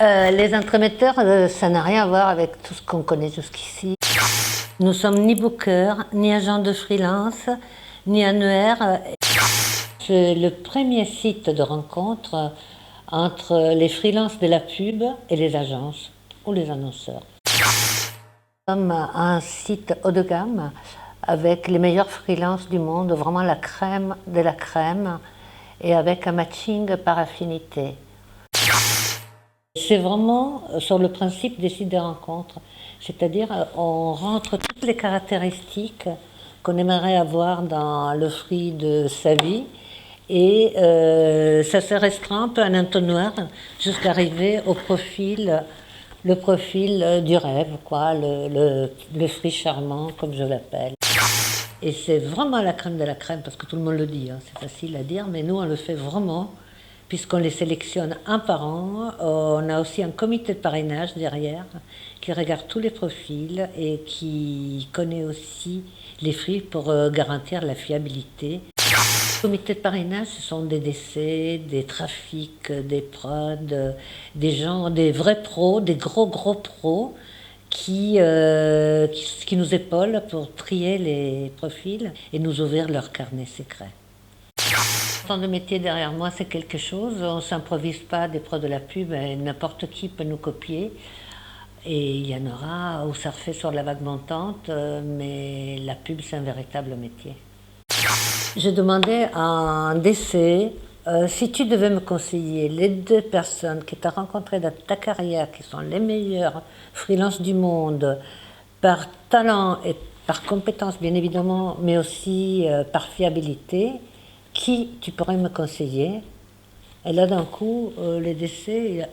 Les entremetteurs, ça n'a rien à voir avec tout ce qu'on connaît jusqu'ici. Nous sommes ni bookers, ni agents de freelance, ni annuaires. C'est le premier site de rencontre entre les freelances de la pub et les agences ou les annonceurs. Nous sommes un site haut de gamme avec les meilleurs freelances du monde, vraiment la crème de la crème, et avec un matching par affinité. C'est vraiment sur le principe des sites de rencontre, c'est-à-dire on rentre toutes les caractéristiques qu'on aimerait avoir dans le fruit de sa vie et ça se restreint un peu à un entonnoir jusqu'à arriver au profil, le profil du rêve, quoi, le fruit charmant comme je l'appelle. Et c'est vraiment la crème de la crème parce que tout le monde le dit, hein, c'est facile à dire, mais nous on le fait vraiment. Puisqu'on les sélectionne un par an, on a aussi un comité de parrainage derrière qui regarde tous les profils et qui connaît aussi les fruits pour garantir la fiabilité. Le comité de parrainage, ce sont des décès, des trafics, des prods, des gens, des vrais pros, des gros pros qui nous épaulent pour trier les profils et nous ouvrir leur carnet secret. De métier derrière moi, c'est quelque chose. On ne s'improvise pas des pros de la pub, n'importe qui peut nous copier. Et il y en aura où ça refait sur la vague montante, mais la pub, c'est un véritable métier. Je demandais à un décès, si tu devais me conseiller les 2 personnes que tu as rencontrées dans ta carrière, qui sont les meilleurs freelances du monde, par talent et par compétence bien évidemment, mais aussi par fiabilité, qui tu pourrais me conseiller? Et là d'un coup, les décès,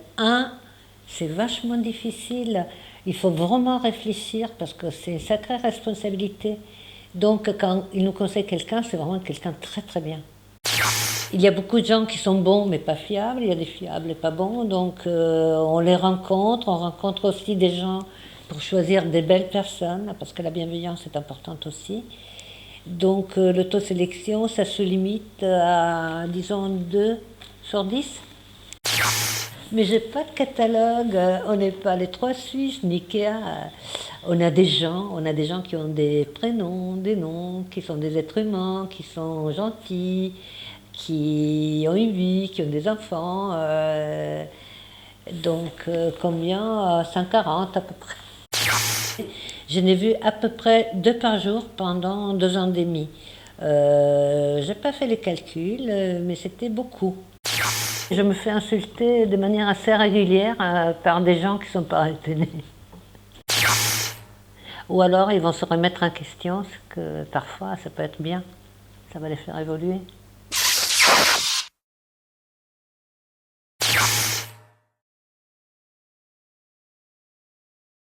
c'est vachement difficile, il faut vraiment réfléchir parce que c'est une sacrée responsabilité. Donc quand il nous conseille quelqu'un, c'est vraiment quelqu'un de très très bien. Il y a beaucoup de gens qui sont bons mais pas fiables, il y a des fiables et pas bons, donc on les rencontre, on rencontre aussi des gens pour choisir des belles personnes, parce que la bienveillance est importante aussi. Donc l'autosélection, ça se limite à, disons, 2 sur 10. Mais j'ai pas de catalogue, on n'est pas les 3 Suisses, ni Ikea. On a des gens qui ont des prénoms, des noms, qui sont des êtres humains, qui sont gentils, qui ont une vie, qui ont des enfants. Donc combien? 140 à peu près. Je n'ai vu à peu près 2 par jour pendant 2 ans et demi. J'ai pas fait les calculs, mais c'était beaucoup. Je me fais insulter de manière assez régulière par des gens qui ne sont pas étonnés. Ou alors ils vont se remettre en question, ce que parfois ça peut être bien, ça va les faire évoluer.